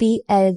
BL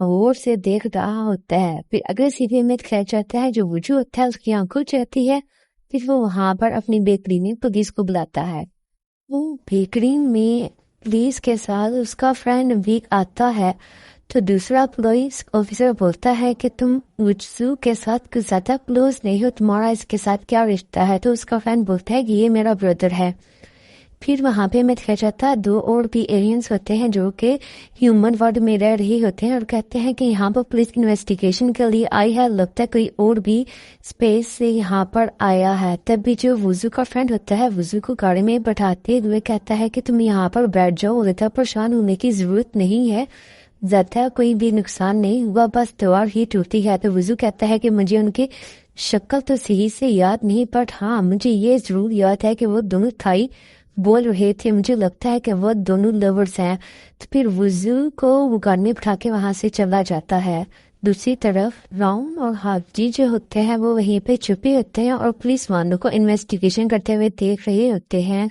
غور سے دیکھ رہا ہوتا ہے. پھر اگلے صفحے میں دکھایا جاتا ہے جو وجو ہوتا ہے اس کی آنکھ کھل جاتی ہے. پھر وہ وہاں پر اپنی بیکری میں پولیس کو بلاتا ہے. وہ بیکری میں پولیس کے ساتھ اس کا فرینڈ ویک آتا ہے تو دوسرا پولیس آفیسر بولتا ہے کہ تم وجو کے ساتھ کچھ زیادہ کلوز نہیں ہو, تمہارا اس کے ساتھ کیا رشتہ ہے؟ تو اس کا فرینڈ بولتا ہے کہ یہ میرا بردر ہے. پھر وہاں پہ میں دکھایا جاتا ہے 2 اور بھی ایلینز ہوتے ہیں جو کہ ہیومن ورلڈ میں رہ رہی ہوتے ہیں اور کہتے ہیں کہ یہاں پر پولیس انویسٹیگیشن کے لیے آئی ہے, لگتا ہے کوئی اور بھی اسپیس سے یہاں پر آیا ہے. تب بھی جو وضو کا فرینڈ ہوتا ہے وضو کو گاڑی میں بٹھاتے ہوئے کہتا ہے کہ تم یہاں پر بیٹھ جاؤ, زیادہ پریشان ہونے کی ضرورت نہیں ہے, زیادہ کوئی بھی نقصان نہیں ہوا, بس دیوار ہی ٹوٹی ہے. تو وضو کہتا ہے کہ مجھے ان کی شکل تو صحیح سے یاد نہیں, بٹ ہاں مجھے یہ ضرور یاد ہے کہ وہ دونوں تھائی بول رہے تھے, مجھے لگتا ہے کہ وہ دونوں لورز ہیں. تو پھر وضو کو وہ گاڑی میں بٹھا کے وہاں سے چلا جاتا ہے. دوسری طرف راؤن اور حاجی جو ہوتے ہیں وہ وہیں پہ چھپے ہوتے ہیں اور پولیس والوں کو انویسٹیگیشن کرتے ہوئے دیکھ رہے ہوتے ہیں.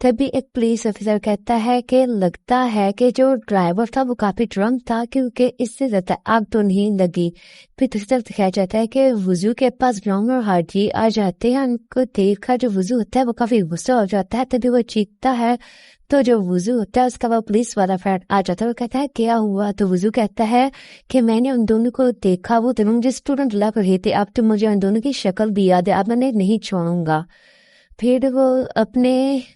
تبھی ایک پولیس آفیسر کہتا ہے کہ لگتا ہے کہ جو ڈرائیور تھا وہ کافی ڈرنک تھا کیونکہ اس سے زیادہ آگ تو نہیں لگی. پھر دوسری طرف دکھایا جاتا ہے کہ وضو کے پاس راؤن اور حاجی آ جاتے ہیں. ان کو دیکھ کر جو وضو ہوتا ہے وہ کافی غصہ ہو جاتا ہے, تبھی وہ چیختا ہے. تو جو وضو ہوتا ہے اس کا وہ پولیس والا فرینڈ آ جاتا ہے اور کہتا ہے کیا ہوا؟ تو وضو کہتا ہے کہ میں نے ان دونوں کو دیکھا, وہ دونوں مجھے اسٹوڈنٹ لگ رہے تھے, اب تو مجھے ان دونوں کی شکل بھی یاد ہے, اب میں نہیں چھوڑوں گا. پھر وہ اپنے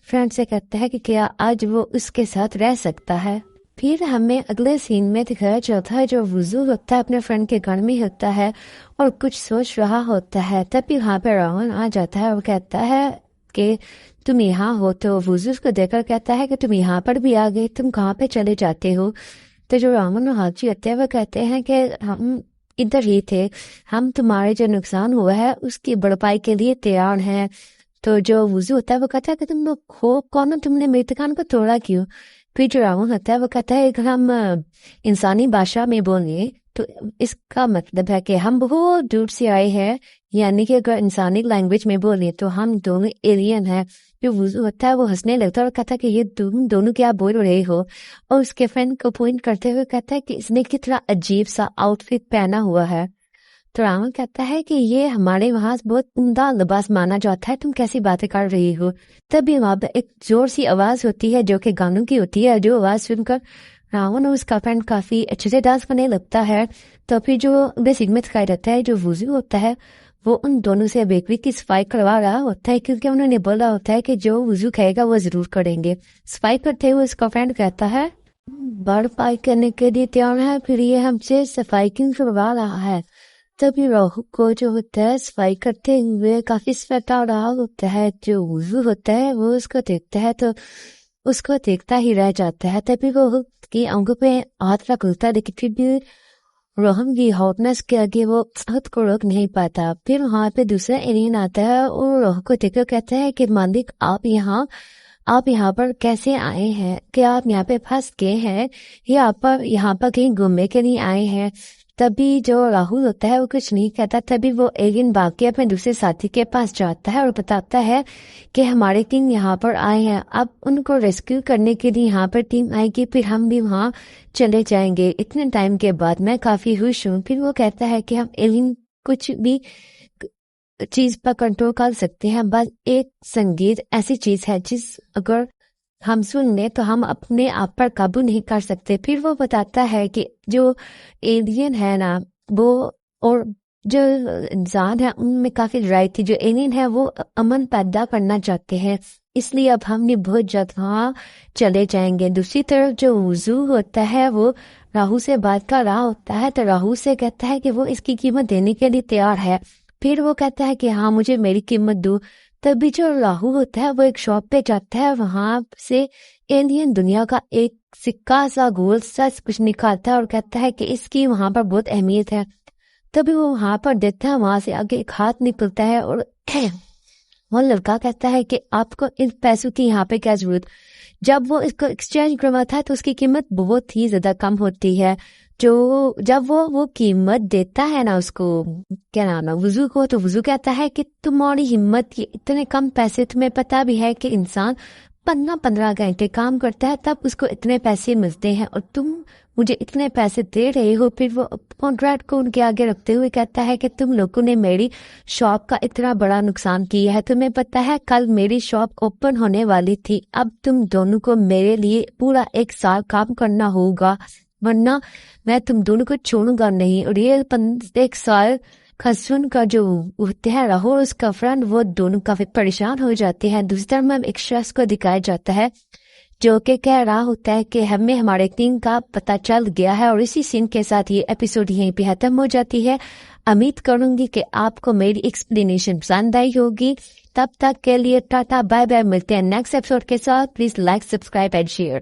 فرینڈ سے کہتا ہے کہ کیا آج وہ اس کے ساتھ رہ سکتا ہے. پھر ہمیں اگلے سین میں دکھایا جاتا ہے جو وضو ہوتا ہے اپنے فرینڈ کے گھر میں ہوتا ہے اور کچھ سوچ رہا ہوتا ہے. تب بھی وہاں پہ راون آ جاتا ہے اور کہتا ہے کہ تم یہاں ہو. تو وضو کو دیکھ کر کہتا ہے کہ تم یہاں پر بھی آ گئے, تم کہاں پہ چلے جاتے ہو؟ تو جو راون اور حاجی ہوتے ہیں وہ کہتے ہیں کہ ہم ادھر ہی تھے, ہم تمہارے جو نقصان ہوا ہے اس کی بھرپائی کے لیے تیار ہیں. تو جو وضو ہوتا ہے وہ کہتا ہے کہ تم لوگ ہو کون, تم نے میری دکان کو توڑا کیوں؟ پھر جو راون ہوتا ہے وہ کہتا ہے کہ ہم انسانی بھاشا میں بولیں تو اس کا مطلب ہے کہ ہم بہت دور سے آئے ہیں, یعنی کہ اگر انسانی لینگویج میں بولیں تو ہم دونوں ایلین ہیں. جو وضو ہوتا ہے وہ ہنسنے لگتا ہے اور کہتا ہے کہ یہ تم دونوں کیا بول رہے ہو, اور اس کے فرینڈ کو پوائنٹ کرتے ہوئے کہتا ہے کہ اس نے کتنا عجیب سا آؤٹ فٹ پہنا ہوا ہے. تو راون کہتا ہے کہ یہ ہمارے وہاں بہت عمدہ لباس مانا جاتا ہے, تم کیسی باتیں کر رہی ہو؟ تبھی وہاں پہ ایک زور سی آواز ہوتی ہے جو کہ گانوں کی ہوتی ہے. جو آواز سن کر راون اور اس کا فرینڈ کافی اچھے سے ڈانس کرنے لگتا ہے. تو پھر جو بیسک میں دکھایا جاتا ہے جو وضو ہوتا ہے وہ ان دونوں سے بیکری کی صفائی کروا رہا ہوتا ہے کیونکہ انہوں نے بولا ہوتا ہے کہ جو وضو کھائے گا وہ ضرور کریں گے. صفائی کرتے ہوئے اس کا فرینڈ کہتا ہے بھرپائی کرنے کے لیے تیار ہے, پھر یہ ہم سے صفائی کیوں کروا رہا ہے؟ تبھی روح کو جو ہوتا ہے صفائی کرتے ہوئے کافی سویٹ آ رہا ہوتا ہے. جو وضو ہوتا ہے وہ اس کو دیکھتا ہے تو اس کو دیکھتا ہی رہ جاتا ہے. تبھی وہ کی آنکھوں پہ ہاتھ رکھتا ہے لیکن پھر بھی روحم کی ہاٹنس کے آگے وہ خود کو روک نہیں پاتا. پھر وہاں پہ دوسرا ایلین آتا ہے اور روح کو دیکھ کر کہتا ہے کہ مالک آپ یہاں پر کیسے آئے ہیں؟ کیا آپ یہاں پہ پھنس گئے ہیں یا آپ یہاں پر کہیں گھومنے کے لیے آئے ہیں؟ تبھی جو راہل ہوتا ہے وہ کچھ نہیں کہتا. تبھی وہ ایلین بھاگ کے اپنے دوسرے ساتھی کے پاس جاتا ہے اور بتاتا ہے کہ ہمارے کنگ یہاں پر آئے ہیں, اب ان کو ریسکیو کرنے کے لیے یہاں پر ٹیم آئے گی, پھر ہم بھی وہاں چلے جائیں گے. اتنے ٹائم کے بعد میں کافی خوش ہوں. پھر وہ کہتا ہے کہ ہم ایلین کچھ بھی چیز پر کنٹرول کر سکتے ہیں, بس ایک سنگیت ایسی چیز ہے جس اگر ہم سن لیں تو ہم اپنے آپ پر قابو نہیں کر سکتے. پھر وہ بتاتا ہے کہ جو ایلین ہے نا وہ اور جو انسان ہے ان میں کافی لڑائی تھی. جو ایلین ہے وہ امن پیدا کرنا چاہتے ہیں, اس لیے اب ہم نے بہت جلد وہاں چلے جائیں گے. دوسری طرف جو وضو ہوتا ہے وہ راہو سے بات کر رہا ہوتا ہے تو راہو سے کہتا ہے کہ وہ اس کی قیمت دینے کے لیے تیار ہے. پھر وہ کہتا ہے کہ ہاں مجھے میری قیمت دو. تبھی جو راہو ہوتا ہے وہ ایک شاپ پہ جاتا ہے, وہاں سے ایلین دنیا کا ایک سکہ سا گول سا کچھ نکالتا ہے اور کہتا ہے کہ اس کی وہاں پر بہت اہمیت ہے. تبھی وہ وہاں پر دیکھتا ہے, وہاں سے آگے ایک ہاتھ نکلتا ہے اور وہ لڑکا کہتا ہے کہ آپ کو ان پیسوں کی یہاں پہ کیا ضرورت؟ جب وہ اس کو ایکسچینج کرواتا ہے تو اس کی قیمت بہت ہی زیادہ کم ہوتی ہے. جب وہ قیمت دیتا ہے نا اس کو کیا نام ہے وضو کو, تو وضو کہتا ہے کہ تمہاری ہمت, یہ اتنے کم پیسے, تمہیں پتا بھی ہے کہ انسان 15 گھنٹے کام کرتا ہے تب اس کو اتنے پیسے ملتے ہیں، اور تم مجھے اتنے پیسے دے رہے ہو۔ پھر وہ کانٹریکٹ کو ان کے آگے رکھتے ہوئے کہتا ہے کہ تم لوگوں نے میری شاپ کا اتنا بڑا نقصان کیا ہے، تمہیں پتہ ہے کل میری شاپ اوپن ہونے والی تھی، اب تم دونوں کو میرے لیے پورا 1 سال کام کرنا ہوگا، ورنہ میں تم دونوں کو چھوڑوں گا نہیں۔ اور یہ 1 سال کا سن کا جو ہوتا ہے راہول اس کا فرینڈ، وہ دونوں کافی پریشان ہو جاتے ہیں۔ دوسری طرف میں ایک شخص کو دکھایا جاتا ہے جو کہ کہہ رہا ہوتا ہے کہ ہمیں ہمارے ٹیم کا پتہ چل گیا ہے، اور اسی سین کے ساتھ یہ ایپیسوڈ یہیں پہ ختم ہو جاتی ہے۔ امید کروں گی کہ آپ کو میری ایکسپلینیشن پسند آئی ہوگی۔ تب تک کے لیے ٹاٹا، بائے بائے، ملتے ہیں نیکسٹ ایپیسوڈ کے ساتھ۔ Please like, subscribe and share.